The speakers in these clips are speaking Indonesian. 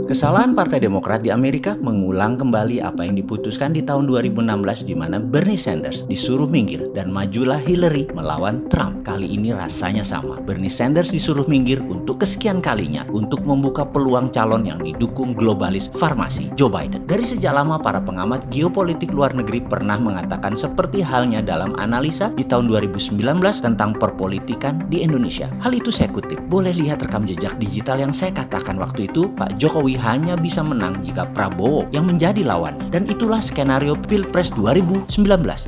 Kesalahan Partai Demokrat di Amerika mengulang kembali apa yang diputuskan di tahun 2016 di mana Bernie Sanders disuruh minggir dan majulah Hillary melawan Trump. Kali ini rasanya sama. Bernie Sanders disuruh minggir untuk kesekian kalinya untuk membuka peluang calon yang didukung globalis farmasi Joe Biden. Dari sejak lama para pengamat geopolitik luar negeri pernah mengatakan seperti halnya dalam analisa di tahun 2019 tentang perpolitikan di Indonesia. Hal itu saya kutip. Boleh lihat rekam jejak digital yang saya katakan waktu itu, Pak Jokowi hanya bisa menang jika Prabowo yang menjadi lawan. Dan itulah skenario Pilpres 2019.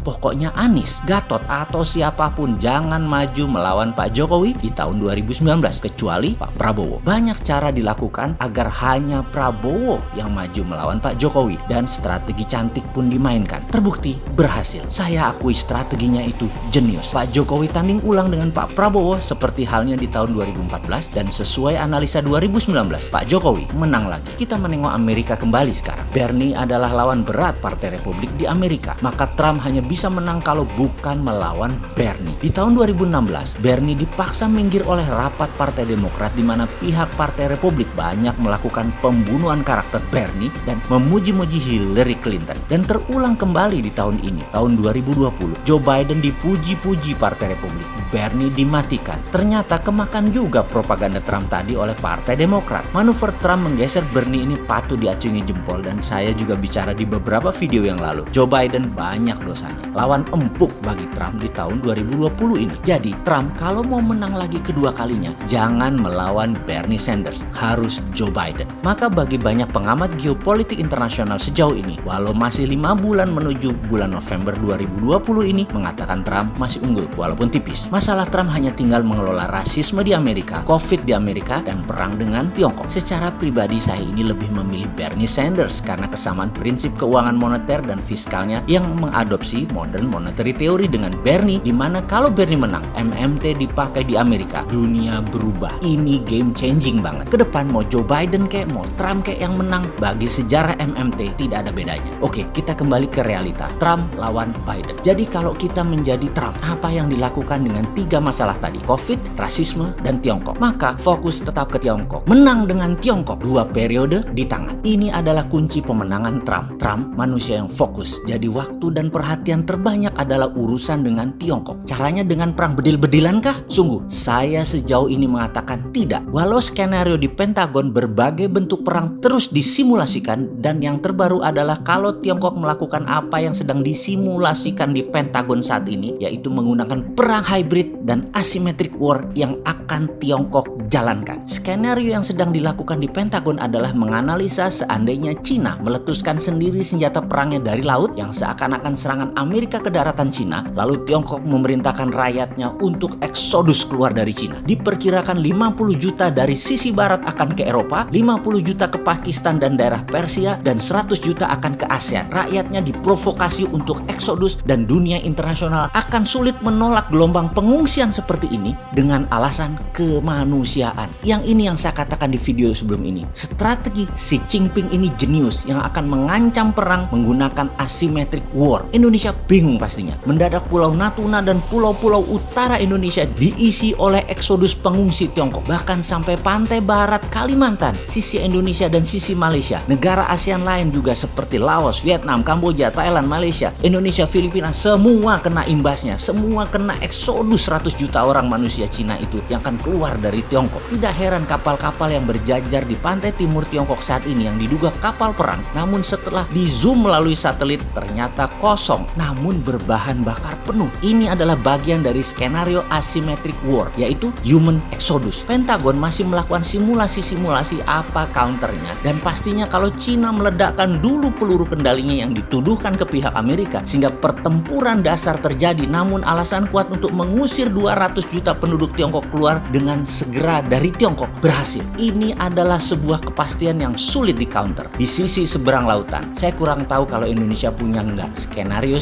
Pokoknya Anies, Gatot, atau siapapun jangan maju melawan Pak Jokowi di tahun 2019 kecuali Pak Prabowo. Banyak cara dilakukan agar hanya Prabowo yang maju melawan Pak Jokowi dan strategi cantik pun dimainkan. Terbukti berhasil. Saya akui strateginya itu jenius. Pak Jokowi tanding ulang dengan Pak Prabowo seperti halnya di tahun 2014 dan sesuai analisa 2019 Pak Jokowi menang lagi. Kita menengok Amerika kembali sekarang. Bernie adalah lawan berat Partai Republik di Amerika. Maka Trump hanya bisa menang kalau bukan melawan Bernie. Di tahun 2016, Bernie dipaksa minggir oleh rapat Partai Demokrat di mana pihak Partai Republik banyak melakukan pembunuhan karakter Bernie dan memuji-muji Hillary Clinton. Dan terulang kembali di tahun ini, tahun 2020. Joe Biden dipuji-puji Partai Republik. Bernie dimatikan. Ternyata kemakan juga propaganda Trump tadi oleh Partai Demokrat. Manuver Trump menggeser Bernie ini patut diacungi jempol dan saya juga bicara di beberapa video yang lalu. Joe Biden banyak dosanya. Lawan empuk bagi Trump di tahun 2020 ini. Jadi Trump kalau mau menang lagi kedua kalinya jangan melawan Bernie Sanders. Harus Joe Biden. Maka bagi banyak pengamat geopolitik internasional sejauh ini, walau masih 5 bulan menuju bulan November 2020 ini, mengatakan Trump masih unggul walaupun tipis. Masalah Trump hanya tinggal mengelola rasisme di Amerika, COVID di Amerika, dan perang dengan Tiongkok. Secara pribadi saya ini lebih memilih Bernie Sanders karena kesamaan prinsip keuangan moneter dan fiskalnya yang mengadopsi modern monetary theory dengan Bernie, di mana kalau Bernie menang, MMT dipakai di Amerika, dunia berubah. Ini game changing banget. Kedepan mau Joe Biden kayak mau Trump kayak yang menang, bagi sejarah MMT tidak ada bedanya. Oke, kita kembali ke realita. Trump lawan Biden. Jadi kalau kita menjadi Trump, apa yang dilakukan dengan 3 masalah tadi? COVID, rasisme, dan Tiongkok. Maka fokus tetap ke Tiongkok. Menang dengan Tiongkok. 2 periode di tangan. Ini adalah kunci pemenangan Trump. Trump manusia yang fokus. Jadi waktu dan perhatian terbanyak adalah urusan dengan Tiongkok. Caranya dengan perang bedil-bedilankah? Sungguh, saya sejauh ini mengatakan tidak. Walau skenario di Pentagon berbagai bentuk perang terus disimulasikan dan yang terbaru adalah kalau Tiongkok melakukan apa yang sedang disimulasikan di Pentagon saat ini, yaitu menggunakan perang hybrid dan asymmetric war yang akan Tiongkok jalankan. Skenario yang sedang dilakukan di Pentagon adalah menganalisa seandainya Cina meletuskan sendiri senjata perangnya dari laut yang seakan-akan serangan Amerika ke daratan Cina, lalu Tiongkok memerintahkan rakyatnya untuk eksodus keluar dari Cina. Diperkirakan 50 juta dari sisi barat akan ke Eropa, 50 juta ke Pakistan dan daerah Persia, dan 100 juta akan ke ASEAN. Rakyatnya diprovokasi untuk eksodus dan dunia internasional akan sulit menolak gelombang pengungsian seperti ini dengan alasan kemanusiaan. Yang ini yang saya katakan di video sebelum ini. Strategi Xi Jinping ini jenius yang akan mengancam perang menggunakan asymmetric war. Indonesia bingung pastinya. Mendadak Pulau Natuna dan pulau-pulau utara Indonesia diisi oleh eksodus pengungsi Tiongkok. Bahkan sampai pantai barat Kalimantan, sisi Indonesia dan sisi Malaysia. Negara ASEAN lain juga seperti Laos, Vietnam, Kamboja, Thailand, Malaysia, Indonesia, Filipina, semua kena imbasnya. Semua kena eksodus 100 juta orang manusia Cina itu yang akan keluar dari Tiongkok. Tidak heran kapal-kapal yang berjajar di pantai timur Tiongkok saat ini yang diduga kapal perang, namun setelah di zoom melalui satelit ternyata kosong, namun berbahan bakar penuh. Ini adalah bagian dari skenario asymmetric war, yaitu human exodus. Pentagon masih melakukan simulasi-simulasi apa counternya, dan pastinya kalau Cina meledakkan dulu peluru kendalinya yang dituduhkan ke pihak Amerika sehingga pertempuran dasar terjadi, namun alasan kuat untuk mengusir 200 juta penduduk Tiongkok keluar dengan segera dari Tiongkok berhasil. Ini adalah sebuah kepastian ketidakpastian yang sulit di-counter. Di sisi seberang lautan, saya kurang tahu kalau Indonesia punya nggak skenario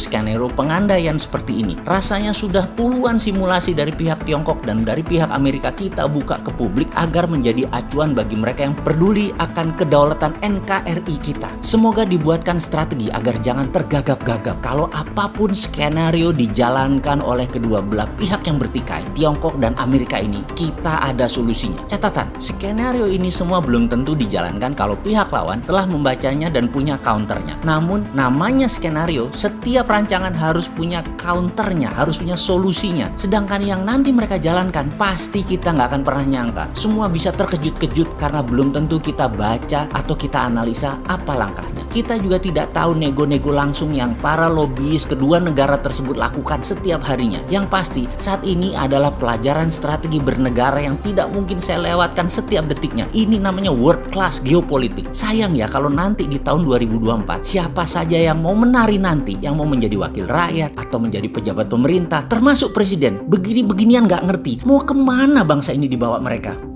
pengandaian seperti ini. Rasanya sudah puluhan simulasi dari pihak Tiongkok dan dari pihak Amerika kita buka ke publik agar menjadi acuan bagi mereka yang peduli akan kedaulatan NKRI kita. Semoga dibuatkan strategi agar jangan tergagap-gagap kalau apapun skenario dijalankan oleh kedua belah pihak yang bertikai, Tiongkok dan Amerika ini, kita ada solusinya. Catatan, skenario ini semua belum tentu dijalankan kalau pihak lawan telah membacanya dan punya counternya. Namun, namanya skenario, setiap rancangan harus punya counternya, harus punya solusinya. Sedangkan yang nanti mereka jalankan, pasti kita nggak akan pernah nyangka. Semua bisa terkejut-kejut karena belum tentu kita baca atau kita analisa apa langkahnya. Kita juga tidak tahu nego-nego langsung yang para lobbyis kedua negara tersebut lakukan setiap harinya. Yang pasti, saat ini adalah pelajaran strategi bernegara yang tidak mungkin saya lewatkan setiap detiknya. Ini namanya world class geopolitik. Sayang ya kalau nanti di tahun 2024, siapa saja yang mau menari nanti, yang mau menjadi wakil rakyat atau menjadi pejabat pemerintah, termasuk presiden, begini-beginian nggak ngerti mau kemana bangsa ini dibawa mereka.